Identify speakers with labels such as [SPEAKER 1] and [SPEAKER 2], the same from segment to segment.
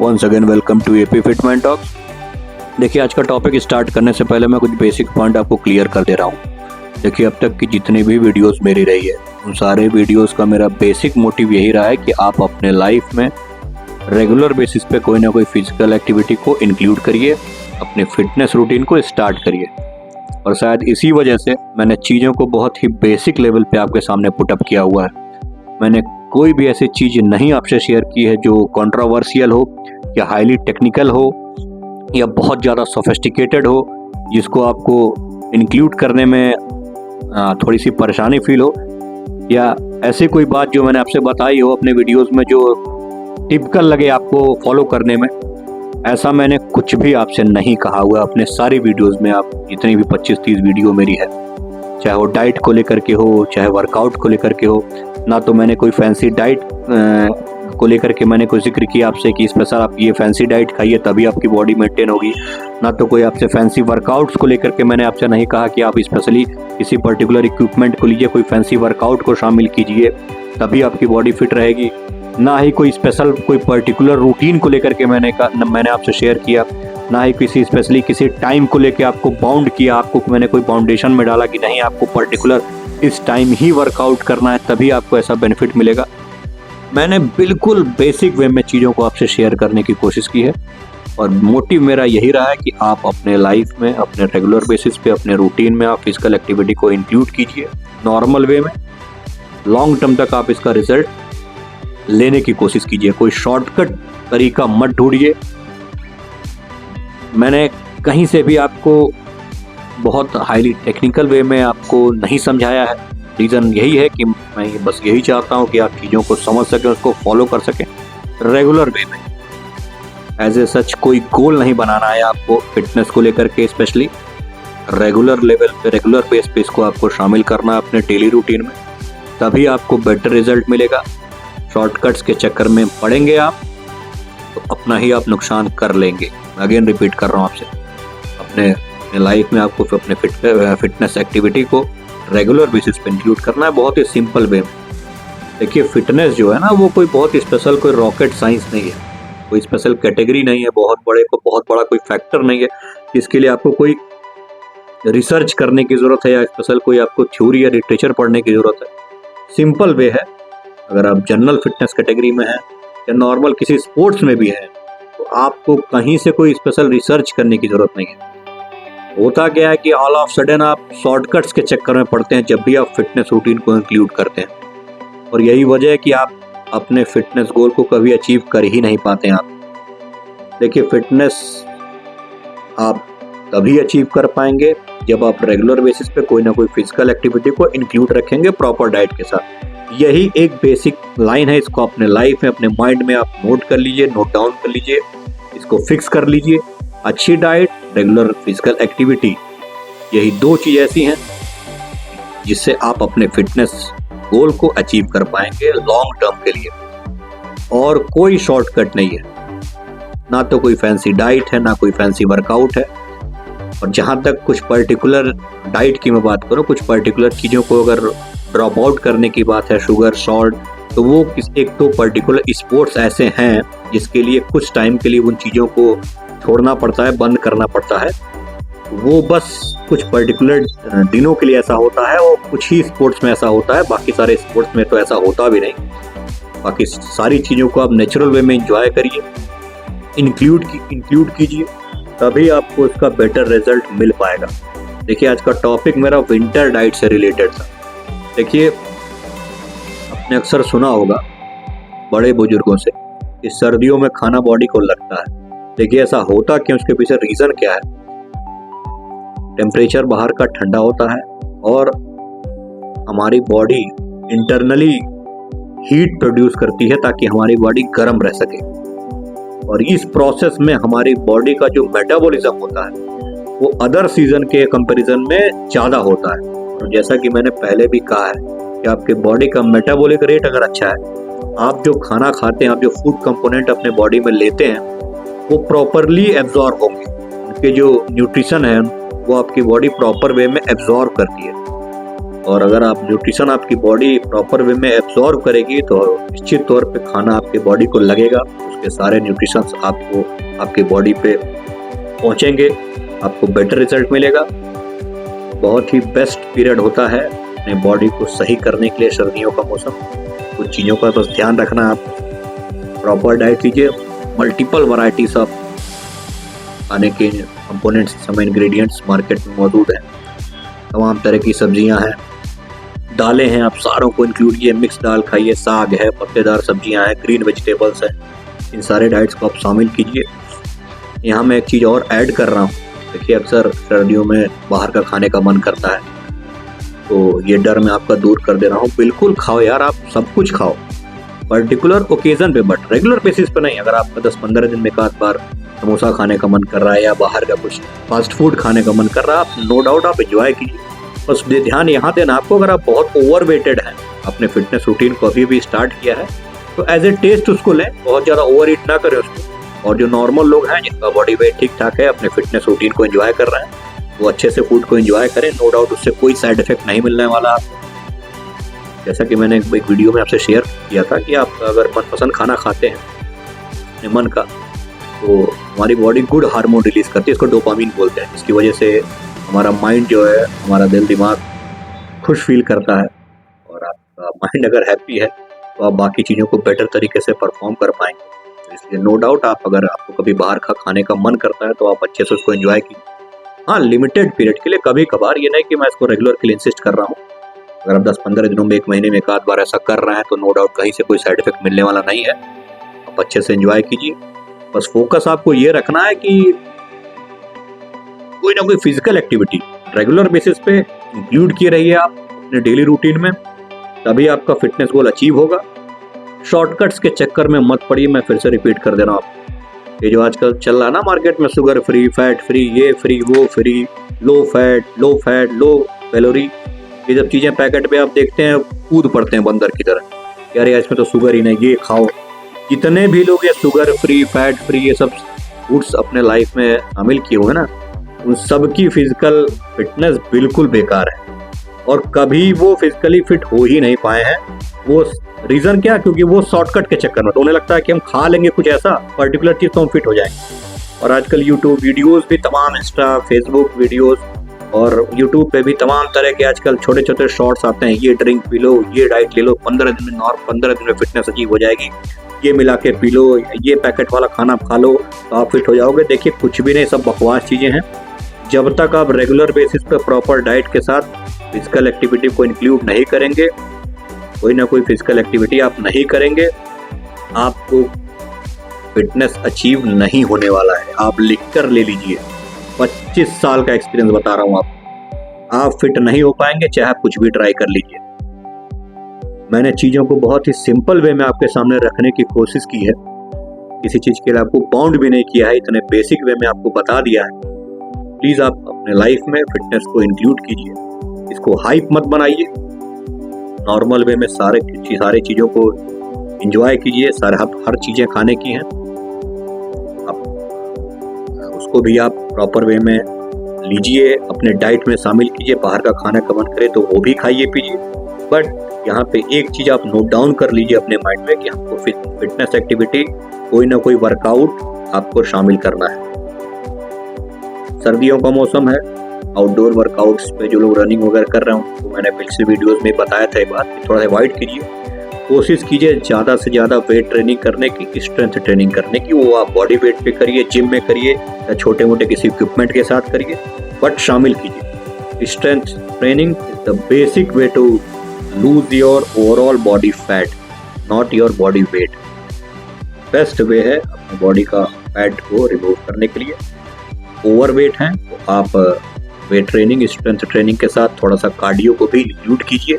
[SPEAKER 1] Once again welcome to AP fitment talks. देखिए, आज का टॉपिक स्टार्ट करने से पहले मैं कुछ बेसिक पॉइंट आपको क्लियर कर दे रहा हूँ। देखिए, अब तक की जितनी भी वीडियोस मेरी रही है उन सारे वीडियोस का मेरा बेसिक मोटिव यही रहा है कि आप अपने लाइफ में रेगुलर बेसिस पे कोई ना कोई फिजिकल एक्टिविटी को इंक्लूड करिए, अपने फिटनेस रूटीन को स्टार्ट करिए। और शायद इसी वजह से मैंने चीज़ों को बहुत ही बेसिक लेवल पे आपके सामने पुटअप किया हुआ है। मैंने कोई भी ऐसी चीज़ नहीं आपसे शेयर की है जो कंट्रोवर्शियल हो या हाईली टेक्निकल हो या बहुत ज़्यादा सोफिस्टिकेटेड हो, जिसको आपको इंक्लूड करने में थोड़ी सी परेशानी फील हो, या ऐसी कोई बात जो मैंने आपसे बताई हो अपने वीडियोस में जो टिपिकल लगे आपको फॉलो करने में। ऐसा मैंने कुछ भी आपसे नहीं कहा हुआ अपने सारी वीडियोस में। आप जितनी भी 25-30 वीडियो मेरी है, चाहे वो डाइट को लेकर के हो, चाहे वर्कआउट को लेकर के हो, ना तो मैंने कोई फैंसी डाइट को लेकर के मैंने कोई जिक्र किया आपसे कि स्पेशल आप ये फैंसी डाइट खाइए तभी आपकी बॉडी मेंटेन होगी। ना तो कोई आपसे फैंसी वर्कआउट्स को लेकर के मैंने आपसे नहीं कहा कि आप स्पेशली किसी पर्टिकुलर इक्विपमेंट को लीजिए, कोई फैंसी वर्कआउट को शामिल कीजिए तभी आपकी बॉडी फिट रहेगी। ना ही कोई स्पेशल कोई पर्टिकुलर रूटीन को लेकर के मैंने आपसे शेयर किया, ना ही किसी स्पेशली किसी टाइम को लेकर आपको बाउंड किया, आपको मैंने कोई बाउंडेशन में डाला कि नहीं आपको पर्टिकुलर इस टाइम ही वर्कआउट करना है तभी आपको ऐसा बेनिफिट मिलेगा। मैंने बिल्कुल बेसिक वे में चीज़ों को आपसे शेयर करने की कोशिश की है और मोटिव मेरा यही रहा है कि आप अपने लाइफ में अपने रेगुलर बेसिस पे अपने रूटीन में आप फिजिकल एक्टिविटी को इंक्लूड कीजिए नॉर्मल वे में। लॉन्ग टर्म तक आप इसका रिजल्ट लेने की कोशिश कीजिए, कोई शॉर्टकट तरीका मत ढूंढिए। मैंने कहीं से भी आपको बहुत हाईली टेक्निकल वे में आपको नहीं समझाया है। रीज़न यही है कि मैं बस यही चाहता हूँ कि आप चीज़ों को समझ सकें, उसको फॉलो कर सकें रेगुलर वे में। एज ए सच कोई गोल नहीं बनाना है आपको फिटनेस को लेकर के, स्पेशली रेगुलर लेवल पे रेगुलर बेस पे इसको आपको शामिल करना है अपने डेली रूटीन में, तभी आपको बेटर रिजल्ट मिलेगा। शॉर्टकट्स के चक्कर में पड़ेंगे आप तो अपना ही आप नुकसान कर लेंगे। अगेन रिपीट कर रहा हूँ आपसे, अपने लाइफ में आपको अपने फिटनेस एक्टिविटी को रेगुलर बेसिस पे इंक्लूड करना है बहुत ही सिंपल वे में। देखिए, फिटनेस जो है ना वो कोई बहुत स्पेशल कोई रॉकेट साइंस नहीं है, कोई स्पेशल कैटेगरी नहीं है, बहुत बड़ा कोई फैक्टर नहीं है जिसके लिए आपको कोई रिसर्च करने की ज़रूरत है या स्पेशल कोई आपको थ्योरी या लिटरेचर पढ़ने की ज़रूरत है। सिंपल वे है, अगर आप जनरल फिटनेस कैटेगरी में हैं या नॉर्मल किसी स्पोर्ट्स में भी हैं तो आपको कहीं से कोई स्पेशल रिसर्च करने की ज़रूरत नहीं है। होता क्या है कि ऑल ऑफ सडन आप शॉर्टकट्स के चक्कर में पड़ते हैं जब भी आप फिटनेस रूटीन को इंक्लूड करते हैं, और यही वजह है कि आप अपने फिटनेस गोल को कभी अचीव कर ही नहीं पाते हैं आप। देखिए, फिटनेस आप तभी अचीव कर पाएंगे जब आप रेगुलर बेसिस पे कोई ना कोई फिजिकल एक्टिविटी को इंक्लूड रखेंगे प्रॉपर डाइट के साथ। यही एक बेसिक लाइन है, इसको अपने लाइफ में अपने माइंड में आप नोट कर लीजिए, नोट डाउन कर लीजिए, इसको फिक्स कर लीजिए। अच्छी डाइट, रेगुलर फिजिकल एक्टिविटी, यही दो चीज़ ऐसी हैं जिससे आप अपने फिटनेस गोल को अचीव कर पाएंगे लॉन्ग टर्म के लिए। और कोई शॉर्टकट नहीं है, ना तो कोई फैंसी डाइट है, ना कोई फैंसी वर्कआउट है। और जहाँ तक कुछ पर्टिकुलर डाइट की मैं बात करूँ, कुछ पर्टिकुलर चीज़ों को अगर ड्रॉप आउट करने की बात है, शुगर, सॉल्ट, तो वो एक तो पर्टिकुलर स्पोर्ट्स ऐसे हैं जिसके लिए कुछ टाइम के लिए उन चीज़ों को छोड़ना पड़ता है, बंद करना पड़ता है। वो बस कुछ पर्टिकुलर दिनों के लिए ऐसा होता है और कुछ ही स्पोर्ट्स में ऐसा होता है, बाकी सारे स्पोर्ट्स में तो ऐसा होता भी नहीं। बाकी सारी चीज़ों को आप नेचुरल वे में एंजॉय करिए, इंक्लूड कीजिए, तभी आपको इसका बेटर रिजल्ट मिल पाएगा। देखिए, आज का टॉपिक मेरा विंटर डाइट से रिलेटेड था। देखिए, आपने अक्सर सुना होगा बड़े बुजुर्गों से कि सर्दियों में खाना बॉडी को लगता है। देखिए, ऐसा होता क्यों, उसके पीछे रीज़न क्या है। टेम्परेचर बाहर का ठंडा होता है और हमारी बॉडी इंटरनली हीट प्रोड्यूस करती है ताकि हमारी बॉडी गर्म रह सके, और इस प्रोसेस में हमारी बॉडी का जो मेटाबॉलिज्म होता है वो अदर सीजन के कंपैरिजन में ज़्यादा होता है। और जैसा कि मैंने पहले भी कहा है कि आपके बॉडी का मेटाबॉलिक रेट अगर अच्छा है, आप जो खाना खाते हैं, आप जो फूड कंपोनेंट अपने बॉडी में लेते हैं वो प्रॉपरली एब्जॉर्ब होंगे, उनके जो न्यूट्रिशन है वो आपकी बॉडी प्रॉपर वे में एब्जॉर्ब करती है। और अगर आप न्यूट्रिशन आपकी बॉडी प्रॉपर वे में एब्जॉर्ब करेगी तो निश्चित तौर पे खाना आपके बॉडी को लगेगा, उसके सारे न्यूट्रिशंस आपको आपके बॉडी पे पहुंचेंगे, आपको बेटर रिजल्ट मिलेगा। बहुत ही बेस्ट पीरियड होता है अपने बॉडी को सही करने के लिए सर्दियों का मौसम। कुछ चीज़ों का बस ध्यान रखना, आप प्रॉपर डाइट लीजिए, मल्टीपल वैरायटीज ऑफ खाने के कंपोनेंट्स, समय इंग्रेडिएंट्स मार्केट में मौजूद हैं। तमाम तरह की सब्जियां हैं, दालें हैं, आप सारों को इंक्लूड कीजिए, मिक्स दाल खाइए, साग है, पत्तेदार सब्जियां हैं, ग्रीन वेजिटेबल्स हैं, इन सारे डाइट्स को आप शामिल कीजिए। यहाँ मैं एक चीज़ और ऐड कर रहा हूँ, देखिए अक्सर सर्दियों में बाहर का खाने का मन करता है, तो ये डर मैं आपका दूर कर दे रहा हूँ। बिल्कुल खाओ यार, आप सब कुछ खाओ, पर्टिकुलर ओकेजन पे बट रेगुलर बेसिस पे नहीं। अगर आपका 10-15 दिन में एक आध बार समोसा खाने का मन कर रहा है या बाहर का कुछ फास्ट फूड खाने का मन कर रहा है, आप नो डाउट आप एंजॉय कीजिए। बस ध्यान यहाँ देना आपको, अगर आप बहुत ओवरवेटेड हैं, अपने फिटनेस रूटीन को अभी भी स्टार्ट किया है, तो एज ए टेस्ट उसको लें, बहुत ज़्यादा ओवर ईट ना करें उसको। और जो नॉर्मल लोग हैं जिनका बॉडी वेट ठीक ठाक है, अपने फिटनेस रूटीन को एंजॉय कर रहे हैं, वो अच्छे से फूड को एंजॉय करें। नो डाउट उससे कोई साइड इफेक्ट नहीं मिलने वाला आपको। जैसा कि मैंने एक वीडियो में आपसे शेयर किया था कि आप अगर मनपसंद खाना खाते हैं अपने मन का, तो हमारी बॉडी गुड हार्मोन रिलीज करती है, इसको डोपामीन बोलते हैं। इसकी वजह से हमारा माइंड जो है, हमारा दिल दिमाग खुश फील करता है, और आपका माइंड अगर हैप्पी है तो आप बाकी चीज़ों को बेटर तरीके से परफॉर्म कर पाएंगे। तो इसलिए नो डाउट आप अगर आपको कभी बाहर का खाने का मन करता है तो आप अच्छे से उसको एंजॉय कीजिए। हाँ, लिमिटेड पीरियड के लिए, कभी कभार, ये नहीं कि मैं इसको रेगुलर के लिए इंसिस्ट कर रहा हूँ। अगर आप 10-15 दिनों में, एक महीने में एक आध बार ऐसा कर रहे हैं तो नो डाउट कहीं से कोई साइड इफेक्ट मिलने वाला नहीं है। आप अच्छे से एंजॉय कीजिए। बस फोकस आपको ये रखना है कि कोई ना कोई फिजिकल एक्टिविटी रेगुलर बेसिस पे इंक्लूड किए रहिए आप अपने डेली रूटीन में, तभी आपका फिटनेस गोल अचीव होगा। शॉर्टकट्स के चक्कर में मत पड़िए। मैं फिर से रिपीट कर दे रहा हूँ आपको, ये जो आजकल चल रहा है ना मार्केट में, शुगर फ्री, फैट फ्री, ये फ्री, वो free, low fat, low calorie, ये जब चीज़ें पैकेट पे आप देखते हैं कूद पड़ते हैं बंदर की तरह, यार इसमें तो शुगर ही नहीं, ये खाओ। जितने भी लोग ये शुगर फ्री, फैट फ्री, ये सब फूड्स अपने लाइफ में शामिल किए हुए ना, उन सब की फिजिकल फिटनेस बिल्कुल बेकार है, और कभी वो फिजिकली फिट हो ही नहीं पाए हैं। वो रीज़न क्या? क्योंकि वो शॉर्टकट के चक्कर में, तो उन्हें लगता है कि हम खा लेंगे कुछ ऐसा पर्टिकुलर चीज़ तो हम फिट हो जाएंगे। और आजकल यूट्यूब वीडियोज़ भी तमाम, इंस्टा फेसबुक वीडियोज़ और यूट्यूब पे भी तमाम तरह के आजकल छोटे छोटे शॉर्ट्स आते हैं, ये ड्रिंक पी लो, ये डाइट ले लो, 15 दिन में 15 दिन में फिटनेस अचीव हो जाएगी, ये मिला के पी लो, ये पैकेट वाला खाना खा लो तो आप फिट हो जाओगे। देखिए कुछ भी नहीं, सब बकवास चीज़ें हैं। जब तक आप रेगुलर बेसिस पर प्रॉपर डाइट के साथ फिजिकल एक्टिविटी को इंक्लूड नहीं करेंगे, कोई ना कोई फिजिकल एक्टिविटी आप नहीं करेंगे, आपको फिटनेस अचीव नहीं होने वाला है। आप लिख कर ले लीजिए, 25 साल का एक्सपीरियंस बता रहा हूँ आपको, आप फिट नहीं हो पाएंगे चाहे आप कुछ भी ट्राई कर लीजिए। मैंने चीज़ों को बहुत ही सिंपल वे में आपके सामने रखने की कोशिश की है, किसी चीज़ के लिए आपको बाउंड भी नहीं किया है, इतने बेसिक वे में आपको बता दिया है। प्लीज़ आप अपने लाइफ में फिटनेस को इंक्लूड कीजिए, इसको हाइप मत बनाइए, नॉर्मल वे में सारे चीज़ों को एंजॉय कीजिए। हर चीज़ें खाने की हैं, उसको भी आप प्रॉपर वे में लीजिए, अपने डाइट में शामिल कीजिए। बाहर का खाना का मन करे तो वो भी खाइए पीजिए, बट यहाँ पे एक चीज़ आप नोट डाउन कर लीजिए अपने माइंड में कि आपको फिटनेस एक्टिविटी, कोई ना कोई वर्कआउट आपको शामिल करना है। सर्दियों का मौसम है, आउटडोर वर्कआउट्स पे जो लोग रनिंग वगैरह कर रहे हो, तो मैंने पिछले वीडियोस में बताया था, एक बात थोड़ा सा अवॉइड कीजिए। कोशिश कीजिए ज़्यादा से ज़्यादा वेट ट्रेनिंग करने की, स्ट्रेंथ ट्रेनिंग करने की, वो आप बॉडी वेट पे करिए, जिम में करिए या छोटे मोटे किसी इक्विपमेंट के साथ करिए, बट शामिल कीजिए। Strength training is the basic way to lose your overall body fat, not your body weight. Best way है अपनी बॉडी का फैट को रिमूव करने के लिए। ओवरवेट हैं तो आप वेट ट्रेनिंग, स्ट्रेंथ ट्रेनिंग के साथ थोड़ा सा कार्डियो को भी इंक्लूड कीजिए।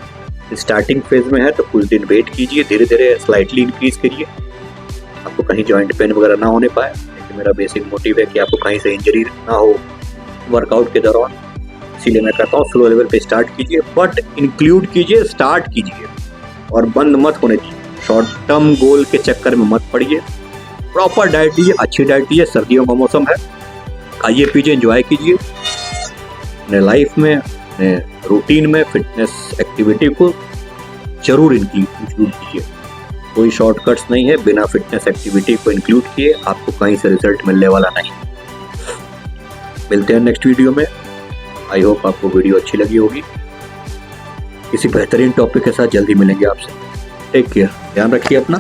[SPEAKER 1] स्टार्टिंग फेज में है तो कुछ दिन वेट कीजिए, धीरे धीरे स्लाइटली इंक्रीज करिए, आपको कहीं जॉइंट पेन वगैरह ना होने पाए। लेकिन मेरा बेसिक मोटिव है कि आपको कहीं से इंजरी ना हो वर्कआउट के दौरान, इसीलिए मैं कहता हूँ स्लो लेवल पे स्टार्ट कीजिए, बट इंक्लूड कीजिए, स्टार्ट कीजिए और बंद मत होने दीजिए। शॉर्ट टर्म गोल के चक्कर में मत पड़िए, प्रॉपर डाइट लीजिए, अच्छी डाइट लीजिए। सर्दियों का मौसम है, खाइए पीजिए, एंजॉय कीजिए अपने लाइफ में, अपने रूटीन में फिटनेस एक्टिविटी को जरूर इंक्लूड कीजिए। कोई शॉर्टकट्स नहीं है, बिना फिटनेस एक्टिविटी को इंक्लूड किए आपको कहीं से रिजल्ट मिलने वाला नहीं। मिलते हैं नेक्स्ट वीडियो में। आई होप आपको वीडियो अच्छी लगी होगी। किसी बेहतरीन टॉपिक के साथ जल्दी मिलेंगे आपसे। टेक केयर, ध्यान रखिए अपना।